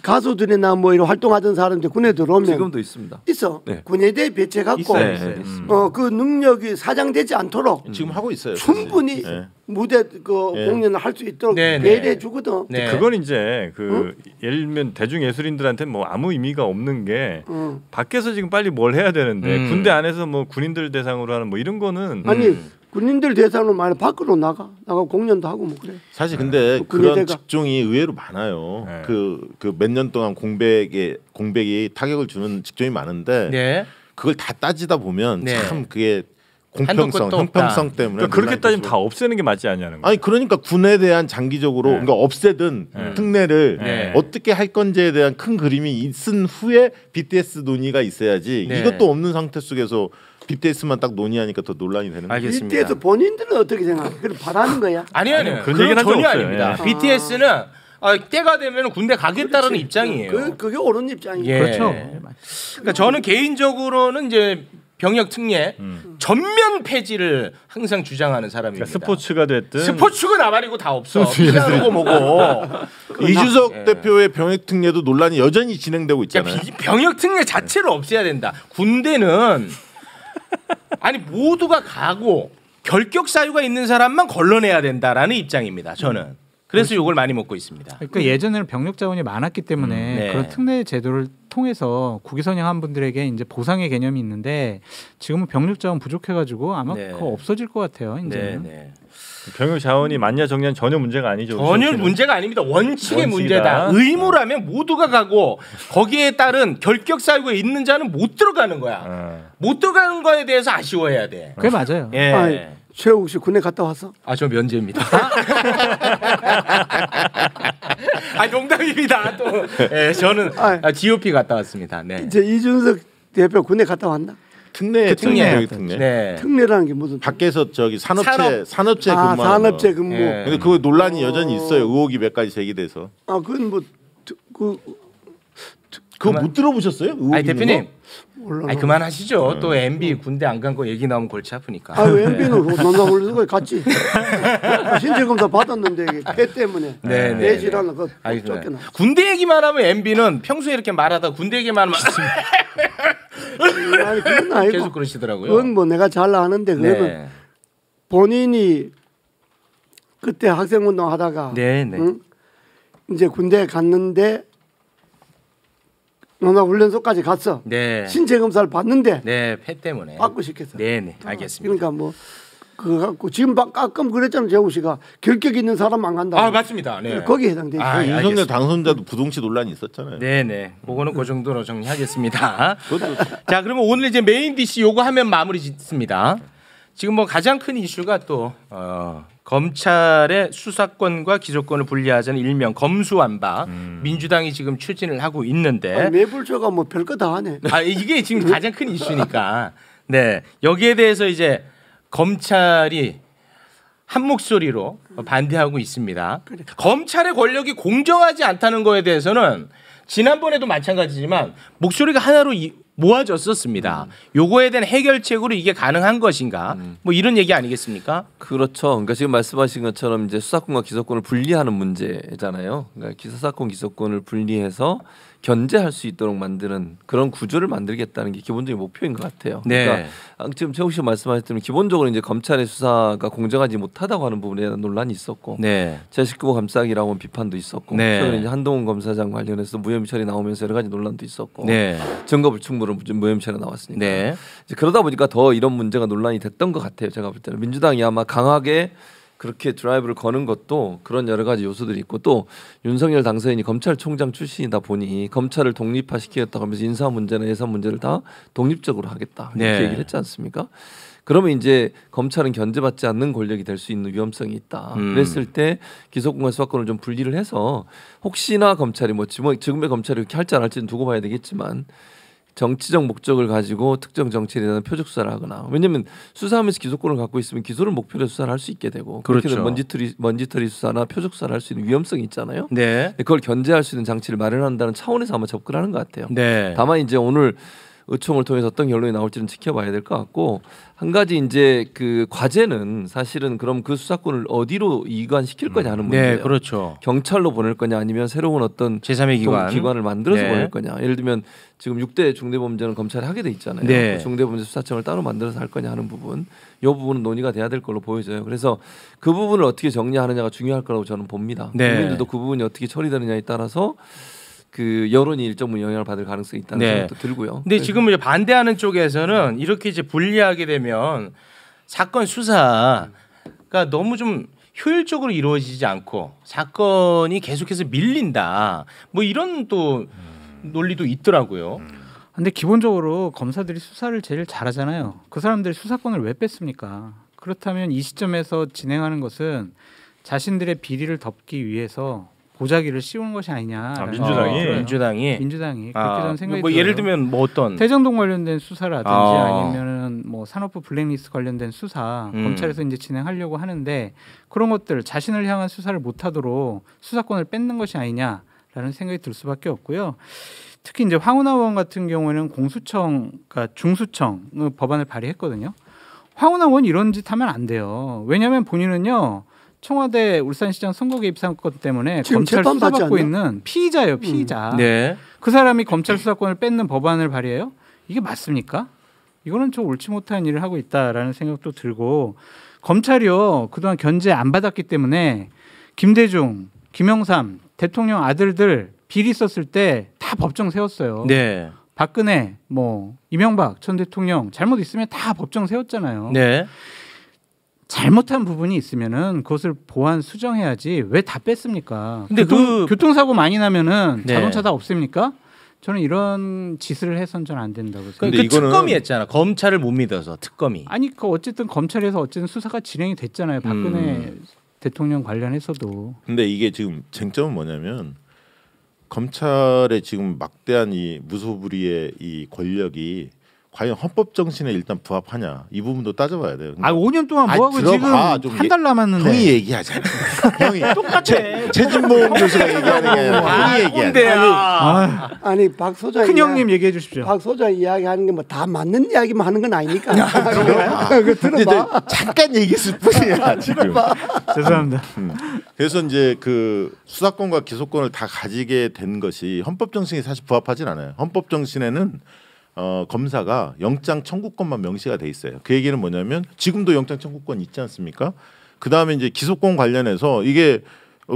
가수들이나 뭐 이런 활동하던 사람들 군에 들어오면 지금도 있습니다. 있어. 네. 군예대 배치 갖고 있어요, 네, 있어요. 있습니다. 그 능력이 사장되지 않도록 지금 하고 있어요. 충분히 네. 무대 그 네. 공연을 할 수 있도록 네, 네. 배려해 주거든. 네. 그건 이제 그 예를 들면 대중 예술인들한테 뭐 아무 의미가 없는 게 밖에서 지금 빨리 뭘 해야 되는데 군대 안에서 뭐 군인들 대상으로 하는 뭐 이런 거는 아니 군인들 대상으로 많이 밖으로 나가 공연도 하고 뭐 그래. 사실 근데 군예대가. 그런 직종이 의외로 많아요. 네. 그 몇 년 동안 공백이 타격을 주는 직종이 많은데 네. 그걸 다 따지다 보면 네. 참 그게 한도 공평성, 끝도 형평성 때문에 그러니까 그렇게 논란이 따지면 되죠. 다 없애는 게 맞지 않냐는 거. 아니 그러니까 군에 대한 장기적으로 그러니까 없애든 특례를 네. 어떻게 할 건지에 대한 큰 그림이 있은 후에 BTS 논의가 있어야지 네. 이것도 없는 상태 속에서 BTS만 딱 논의하니까 더 논란이 되는 거죠. 알겠습니다. BTS 본인들은 어떻게 생각해? 그걸 바라는 거야? 아니요. 그런 그런 얘기는 한 적 전혀 없어요. 아닙니다. 예. BTS는 때가 되면 군대 가겠다라는 그렇지. 입장이에요. 그게 옳은 입장이에요. 예. 그렇죠. 그러니까 저는 개인적으로는 이제 병역 특례 전면 폐지를 항상 주장하는 사람입니다. 그러니까 스포츠가 됐든 스포츠가 나발이고 다 없어. 피하고 뭐고. 이준석 대표의 병역 특례도 논란이 여전히 진행되고 있잖아요. 병역 특례 자체를 없애야 된다. 군대는 아니 모두가 가고 결격 사유가 있는 사람만 걸러내야 된다라는 입장입니다. 저는. 그래서 이걸 많이 먹고 있습니다. 그러니까 예전에는 병력 자원이 많았기 때문에 네. 그런 특례 제도를 통해서 국위 선양한 분들에게 이제 보상의 개념이 있는데 지금은 병력 자원 부족해가지고 아마 네. 그거 없어질 것 같아요. 이제는. 네. 병역 자원이 많냐 적냐는 전혀 문제가 아니죠. 전혀 문제가 아닙니다. 원칙의 원칙이다. 문제다. 의무라면 모두가 가고 거기에 따른 결격 사유가 있는 자는 못 들어가는 거야. 못 들어가는 거에 대해서 아쉬워해야 돼. 그게 맞아요. 예. 아니, 최욱 씨 군대 갔다 왔어? 저 면제입니다. 농담입니다. 또 저는 GOP 갔다 왔습니다. 네. 이제 이준석 대표 군대 갔다 왔나? 특례. 특례. 네. 특례라는 게 무슨? 밖에서 저기 산업체 근무하는 산업체 거. 근무. 예. 근데 그 논란이 여전히 있어요. 의혹이 몇 가지 제기돼서. 그건 뭐 그거 못 들어보셨어요? 의혹 있는 대표님. 거? 몰라. 그만하시죠. 또 MB 군대 안 간 거 얘기 나오면 골치 아프니까. MB는 논란 올리는 거에 갔지. 신체 검사 받았는데 이게 폐 때문에 네, 폐 질환을 그거 알겠습니다. 쫓겨나. 군대 얘기만 하면 MB는 평소에 이렇게 말하다 군대 얘기만 하면 아니 그건 아니고. 계속 그러시더라고요. 그건 뭐 내가 잘 아는데 그거는 네. 본인이 그때 학생운동 하다가 네. 응? 이제 군대 갔는데 논합훈련소까지 갔어. 네. 신체 검사를 받는데 네, 폐 때문에. 받고 싶겠어. 네, 알겠습니다. 그러니까 뭐 그거 갖고 지금 가끔 그랬잖아요. 재우 씨가 결격 있는 사람 안 간다. 맞습니다. 네. 거기에 해당되죠. 윤석열 알겠습니다. 당선자도 부동치 논란이 있었잖아요. 네. 그거는 그 정도로 정리하겠습니다. 자, 그러면 오늘 이제 메인 DC 요거 하면 마무리 짓습니다. 지금 뭐 가장 큰 이슈가 또 검찰의 수사권과 기소권을 분리하자는 일명 검수완박 민주당이 지금 추진을 하고 있는데 매불쇼가 뭐 별거 다 하네. 이게 지금 가장 큰 이슈니까 네 여기에 대해서 이제 검찰이 한 목소리로 반대하고 있습니다. 검찰의 권력이 공정하지 않다는 거에 대해서는 지난번에도 마찬가지지만 목소리가 하나로 모아졌었습니다. 요거에 대한 해결책으로 이게 가능한 것인가? 뭐 이런 얘기 아니겠습니까? 그렇죠. 그러니까 지금 말씀하신 것처럼 이제 수사권과 기소권을 분리하는 문제잖아요. 그러니까 수사권, 기소권을 분리해서 견제할 수 있도록 만드는 그런 구조를 만들겠다는 게 기본적인 목표인 것 같아요. 네. 그러니까 지금 최욱 씨가 말씀하셨지만 기본적으로 이제 검찰의 수사가 공정하지 못하다고 하는 부분에 대한 논란이 있었고, 네. 제19호 감싸기라고 하는 비판도 있었고, 네. 최근에 이제 한동훈 검사장 관련해서 무혐의 처리 나오면서 여러 가지 논란도 있었고, 네. 증거 불충분으로 무혐의 처리 나왔으니까. 네. 이제 그러다 보니까 더 이런 문제가 논란이 됐던 것 같아요. 제가 볼 때는 민주당이 아마 강하게 그렇게 드라이브를 거는 것도 그런 여러 가지 요소들이 있고, 또 윤석열 당선인이 검찰총장 출신이다 보니 검찰을 독립화시키겠다고 하면서 인사 문제나 예산 문제를 다 독립적으로 하겠다 이렇게 네. 얘기를 했지 않습니까? 그러면 이제 검찰은 견제받지 않는 권력이 될 수 있는 위험성이 있다. 그랬을 때 기소권과 수사권을 좀 분리를 해서 혹시나 검찰이 뭐 지금의 검찰이 그렇게 할지 안 할지는 두고 봐야 되겠지만 정치적 목적을 가지고 특정 정치에 대한 표적 수사를 하거나, 왜냐하면 수사하면서 기소권을 갖고 있으면 기소를 목표로 수사를 할 수 있게 되고, 그렇게 되면 먼지털이 수사나 표적 수사를 할 수 있는 위험성이 있잖아요. 네. 그걸 견제할 수 있는 장치를 마련한다는 차원에서 아마 접근하는 것 같아요. 네. 다만 이제 오늘 의총을 통해서 어떤 결론이 나올지는 지켜봐야 될 것 같고, 한 가지 이제 그 과제는 사실은 그럼 그 수사권을 어디로 이관시킬 거냐 하는 문제예요. 네, 그렇죠. 경찰로 보낼 거냐 아니면 새로운 어떤 제3의 기관을 만들어서 네. 보낼 거냐. 예를 들면 지금 6대 중대범죄는 검찰이 하게 돼 있잖아요. 네. 중대범죄 수사청을 따로 만들어서 할 거냐 하는 부분, 이 부분은 논의가 돼야 될 걸로 보여져요. 그래서 그 부분을 어떻게 정리하느냐가 중요할 거라고 저는 봅니다. 네. 국민들도 그 부분이 어떻게 처리되느냐에 따라서 그 여론이 일정 부분 영향을 받을 가능성이 있다는 네. 생각도 들고요. 근데 지금 이제 반대하는 쪽에서는 이렇게 이제 분리하게 되면 사건 수사가 너무 좀 효율적으로 이루어지지 않고 사건이 계속해서 밀린다. 뭐 이런 또 논리도 있더라고요. 근데 기본적으로 검사들이 수사를 제일 잘하잖아요. 그 사람들이 수사권을 왜 뺐습니까? 그렇다면 이 시점에서 진행하는 것은 자신들의 비리를 덮기 위해서 보자기를 씌우는 것이 아니냐. 민주당이 그렇게 저는 생각이 뭐 들어요. 예를 들면 뭐 어떤 대장동 관련된 수사라든지 아니면은 뭐 산업부 블랙리스트 관련된 수사 검찰에서 이제 진행하려고 하는데 그런 것들 자신을 향한 수사를 못하도록 수사권을 뺏는 것이 아니냐라는 생각이 들 수밖에 없고요. 특히 이제 황운하 의원 같은 경우에는 공수청, 그러니까 중수청 법안을 발의했거든요. 황운하 의원 이런 짓 하면 안 돼요. 왜냐하면 본인은요. 청와대 울산시장 선거 개입 사건 때문에 검찰 수사받고 있는 피의자예요. 피의자. 네. 그 사람이 검찰 수사권을 뺏는 법안을 발의해요? 이게 맞습니까? 이거는 좀 옳지 못한 일을 하고 있다라는 생각도 들고 검찰이요. 그동안 견제 안 받았기 때문에 김대중, 김영삼 대통령 아들들 비리 썼을 때 다 법정 세웠어요. 네. 박근혜, 뭐 이명박 전 대통령 잘못 있으면 다 법정 세웠잖아요. 네. 잘못한 부분이 있으면은 그것을 보완 수정해야지 왜 다 뺐습니까? 근데 교통사고 많이 나면은 네. 자동차 다 없습니까? 저는 이런 짓을 해선 전 안 된다고 생각해요. 근데 특검이 했잖아. 검찰을 못 믿어서 특검이. 아니 그 어쨌든 검찰에서 어쨌든 수사가 진행이 됐잖아요. 박근혜 대통령 관련해서도. 근데 이게 지금 쟁점은 뭐냐면 검찰의 지금 막대한 이 무소불위의 이 권력이 과연 헌법 정신에 일단 부합하냐 이 부분도 따져봐야 돼요. 아 5년 동안 뭐 하고 지금 한 달 남았는데. 형이 얘기하잖아. 형이 똑같아. 최진봉 교수가 얘기하는 게 형이 얘기하는. 아니 박 소장 큰 형님 얘기해 주십시오. 박 소장 이야기하는 게 뭐 다 맞는 이야기만 하는 건 아니니까. 그 들어봐. 잠깐 얘기했을 뿐이야 지금. 죄송합니다. 그래서 이제 그 수사권과 기소권을 다 가지게 된 것이 헌법 정신이 사실 부합하진 않아요. 헌법 정신에는 검사가 영장 청구권만 명시가 돼 있어요. 그 얘기는 뭐냐면 지금도 영장 청구권 있지 않습니까? 그 다음에 이제 기소권 관련해서 이게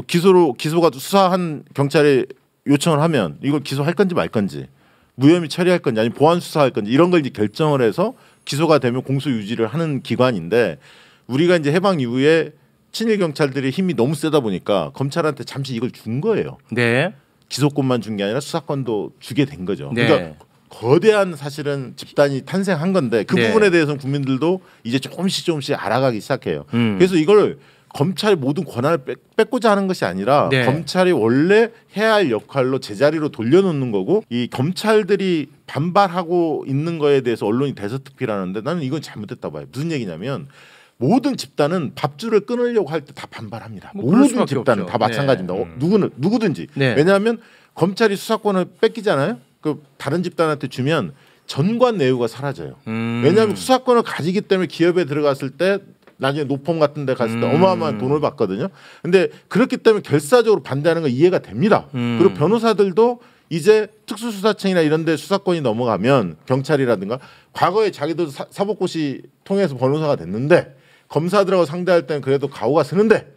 기소가 수사한 경찰에 요청을 하면 이걸 기소할 건지 말 건지 무혐의 처리할 건지 아니면 보완 수사할 건지 이런 걸 이제 결정을 해서 기소가 되면 공소 유지를 하는 기관인데 우리가 이제 해방 이후에 친일 경찰들의 힘이 너무 세다 보니까 검찰한테 잠시 이걸 준 거예요. 네. 기소권만 준 게 아니라 수사권도 주게 된 거죠. 네. 그러니까 거대한 사실은 집단이 탄생한 건데 그 네. 부분에 대해서는 국민들도 이제 조금씩 알아가기 시작해요. 그래서 이걸 검찰이 모든 권한을 뺏고자 하는 것이 아니라 네. 검찰이 원래 해야 할 역할로 제자리로 돌려놓는 거고 이 검찰들이 반발하고 있는 거에 대해서 언론이 대서특필하는데 나는 이건 잘못됐다 봐요. 무슨 얘기냐면 모든 집단은 밥줄을 끊으려고 할 때 다 반발합니다. 뭐 그럴 모든 수밖에 집단은 없죠. 다 마찬가지입니다. 네. 누구든지. 네. 왜냐하면 검찰이 수사권을 뺏기잖아요. 그 다른 집단한테 주면 전관 내유가 사라져요. 왜냐하면 수사권을 가지기 때문에 기업에 들어갔을 때 나중에 노폼 같은 데 갔을 때 어마어마한 돈을 받거든요. 근데 그렇기 때문에 결사적으로 반대하는 건 이해가 됩니다. 그리고 변호사들도 이제 특수수사청이나 이런 데 수사권이 넘어가면 경찰이라든가 과거에 자기도 사법고시 통해서 변호사가 됐는데 검사들하고 상대할 때는 그래도 가오가 쓰는데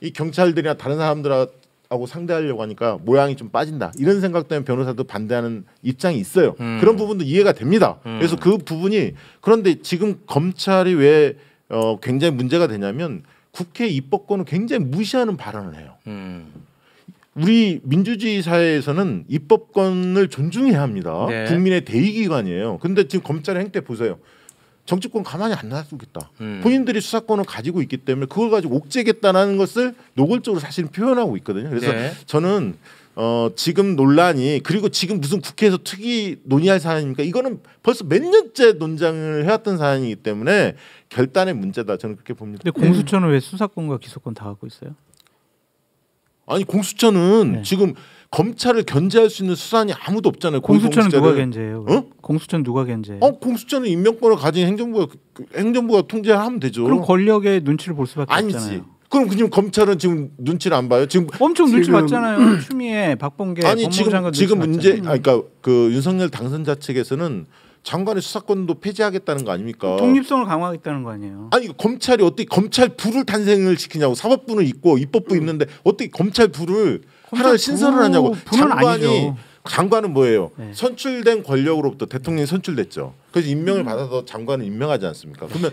이 경찰들이나 다른 사람들하고 상대하려고 하니까 모양이 좀 빠진다. 이런 생각 때문에 변호사도 반대하는 입장이 있어요. 그런 부분도 이해가 됩니다. 그래서 그 부분이 그런데 지금 검찰이 왜 굉장히 문제가 되냐면 국회 입법권을 굉장히 무시하는 발언을 해요. 우리 민주주의 사회에서는 입법권을 존중해야 합니다. 네. 국민의 대의기관이에요. 근데 지금 검찰의 행태 보세요. 정치권 가만히 안 놔두겠다. 본인들이 수사권을 가지고 있기 때문에 그걸 가지고 옥죄겠다는 것을 노골적으로 사실 표현하고 있거든요. 그래서 네. 저는 지금 논란이 그리고 지금 무슨 국회에서 특위 논의할 사안입니까? 이거는 벌써 몇 년째 논쟁을 해왔던 사안이기 때문에 결단의 문제다. 저는 그렇게 봅니다. 근데 공수처는 왜 수사권과 기소권 다 갖고 있어요? 아니 공수처는 네. 지금 검찰을 견제할 수 있는 수단이 아무도 없잖아요. 공수처는 누가 고위공직자를. 견제해요? 어? 공수처는 누가 견제해요? 공수처는 임명권을 가진 행정부가 통제하면 되죠. 그럼 권력의 눈치를 볼 수밖에 아니지. 없잖아요. 그럼 지금 검찰은 지금 눈치를 안 봐요. 지금 엄청 눈치 봤잖아요. 추미애, 박범계, 아니 법무부 장관 지금 눈치 문제 봤잖아요. 그러니까 그 윤석열 당선자 측에서는 장관의 수사권도 폐지하겠다는 거 아닙니까? 독립성을 강화하겠다는 거 아니에요? 아니 검찰이 어떻게 검찰 부를 탄생을 시키냐고. 사법부는 있고 입법부 있는데 어떻게 검찰 부를 하나를 신설을 하냐고. 부는 아니죠. 장관은 뭐예요? 네. 선출된 권력으로부터 대통령이 선출됐죠. 그래서 임명을 받아서 장관을 임명하지 않습니까? 그러면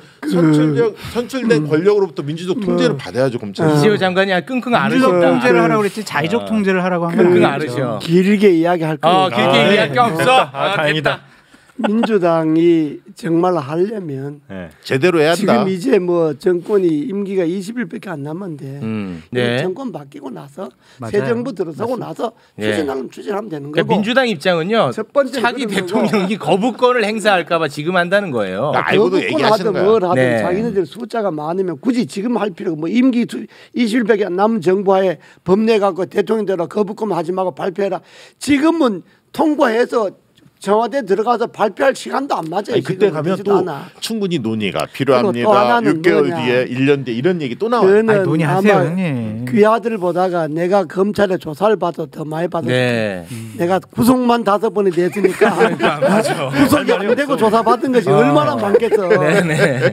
선출된 권력으로부터 민주적 통제를 받아야죠 검찰이. 이재호 장관이 끙끙 민주적 앓으신다. 통제를 하라고 그랬지 자의적 통제를 하라고 한 건 끙끙 아니죠. 앓으셔. 길게 이야기할 거니까. 길게 이야기할 게 없어. 다행이다. 됐다. 민주당이 정말 하려면 네. 제대로 해야 한다. 지금 이제 뭐 정권이 임기가 20일밖에 안 남았는데 네. 정권 바뀌고 나서 맞아요. 새 정부 들어서고 나서 네. 추진하면 되는 거고. 그러니까 민주당 입장은요. 첫 번째는 차기 그런 대통령이 거부권을 행사할까봐 지금 한다는 거예요. 알고도 얘기하시는 거야. 뭘 하든 네. 자기네들 숫자가 많으면 굳이 지금 할 필요가 뭐 임기 20일밖에 안 남은 정부하에 법내 갖고 대통령대로 거부권 하지 말고 발표해라. 지금은 통과해서 청와대 들어가서 발표할 시간도 안 맞아요. 아니, 그때 가면 또 않아. 충분히 논의가 또 필요합니다. 하나는 6개월 뭐냐. 뒤에 1년 뒤에 이런 얘기 또 나와요. 그거는 논의하세요, 아마 형님. 귀하들 보다가 내가 검찰에 조사를 받아 더 많이 받았어. 네. 내가 구속만 5번이 됐으니까 구속이 안 되고 조사 받은 것이 얼마나 많겠어.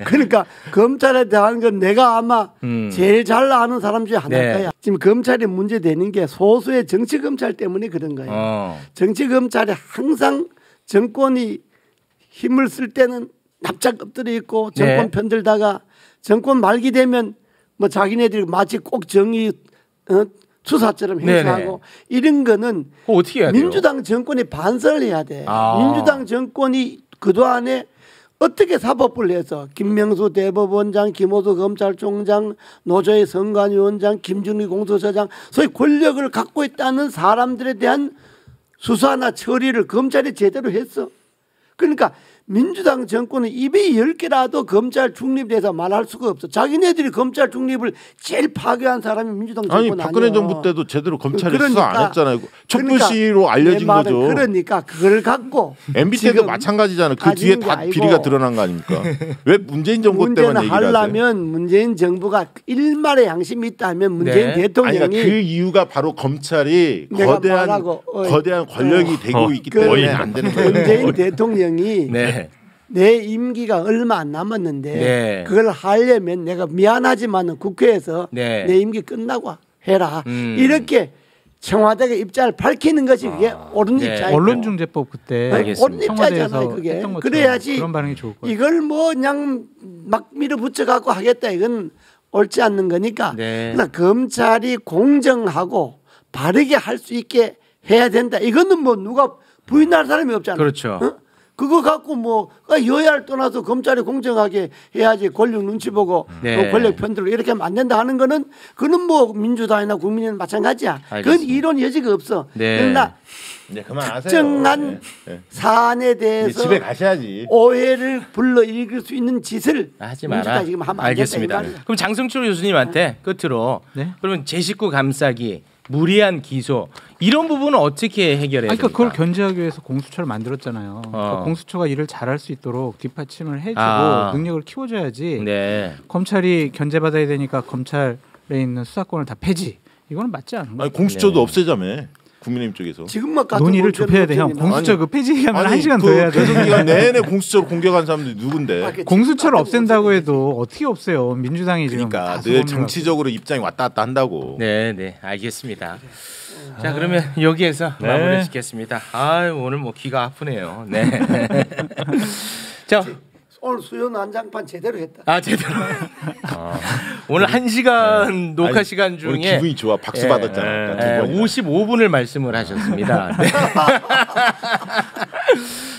그러니까 검찰에 대한 건 내가 아마 제일 잘 아는 사람 중에 하나일 거야. 지금 검찰이 문제되는 게 소수의 정치 검찰 때문에 그런 거예요. 정치 검찰이 항상 정권이 힘을 쓸 때는 납작 엎드려 있고 정권 편들다가 정권 말기 되면 뭐 자기네들이 마치 꼭 정의 수사처럼 행사하고 이런 거는 어떻게 해야 돼요? 민주당 정권이 반성을 해야 돼. 민주당 정권이 그동안에 어떻게 사법부를 해서 김명수 대법원장, 김호수 검찰총장, 노조의 선관위원장, 김준희 공수처장 소위 권력을 갖고 있다는 사람들에 대한 수사나 처리를 검찰이 제대로 했어. 그러니까 민주당 정권은 입이 10개라도 검찰 중립에 대해서 말할 수가 없어. 자기네들이 검찰 중립을 제일 파괴한 사람이 민주당 정권 아니야. 아니 박근혜 정부 때도 제대로 검찰이 그러니까, 수사 안 했잖아요. 촛불시로 알려진 거죠. 그러니까 그걸 갖고 MB 때도 마찬가지잖아요. 그 뒤에 다 비리가 드러난 거 아닙니까? 왜 문재인 정부 때만 얘기를 하세요? 하려면 문재인 정부가 일말의 양심이 있다면 문재인 대통령이 아니, 그러니까 그 이유가 바로 검찰이 거대한 권력이 되고 있기 때문에 안 되는 거예요. 문재인 대통령이 내 임기가 얼마 안 남았는데 그걸 하려면 내가 미안하지만 국회에서 내 임기 끝나고 해라. 이렇게 청와대가 입장을 밝히는 것이 그게 옳은 입장이고 언론중재법 그때 옳은 입장이잖아요. 그게 그래야지 그런 반응이 좋을 거예요. 이걸 뭐 그냥 막 밀어붙여 갖고 하겠다 이건 옳지 않는 거니까 그러니까 검찰이 공정하고 바르게 할 수 있게 해야 된다. 이거는 뭐 누가 부인할 사람이 없잖아요. 그렇죠. 그거 갖고 뭐 여야를 떠나서 검찰이 공정하게 해야지 권력 눈치 보고 권력 편들고 이렇게 하면 안 된다 하는 거는 그는 뭐 민주당이나 국민은 마찬가지야. 그건 이론 여지가 없어. 그러나 특정한 사안에 대해서 집에 가셔야지. 오해를 불러일으킬 수 있는 짓을 하지 마라. 민주당이 지금 하면 안 알겠습니다. 된다. 그럼 장성철 교수님한테 끝으로 그러면 제 식구 감싸기, 무리한 기소 이런 부분은 어떻게 해결해야 됩니까? 그러니까 그걸 견제하기 위해서 공수처를 만들었잖아요. 그러니까 공수처가 일을 잘할 수 있도록 뒷받침을 해주고 능력을 키워줘야지. 검찰이 견제받아야 되니까 검찰에 있는 수사권을 다 폐지. 이거는 맞지 않은 거예요. 공수처도 없애자며. 국민의힘 쪽에서 지금만 논의를 좁혀야 돼 형. 공수처 그 폐지하면 1시간 더 해야 돼. 대선 기간 내내 공수처로 공격한 사람들이 누군데? 공수처를 없앤다고 해도 어떻게 없애요? 민주당이 지금 그러니까 늘 정치적으로 입장이 왔다 갔다 한다고. 네, 알겠습니다. 자, 그러면 여기에서 마무리 짓겠습니다. 오늘 뭐 귀가 아프네요. 네. 자. 오늘 수요 난장판 제대로 했다. 제대로. 오늘 1시간 녹화 시간 중에 기분이 좋아. 박수 받았잖아. 55분을 말씀을 하셨습니다.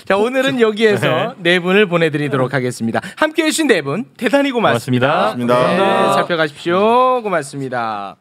자, 오늘은 여기에서 네 분을 보내드리도록 하겠습니다. 함께해 주신 네 분 대단히 고맙습니다. 고맙습니다. 네, 살펴가십시오. 고맙습니다.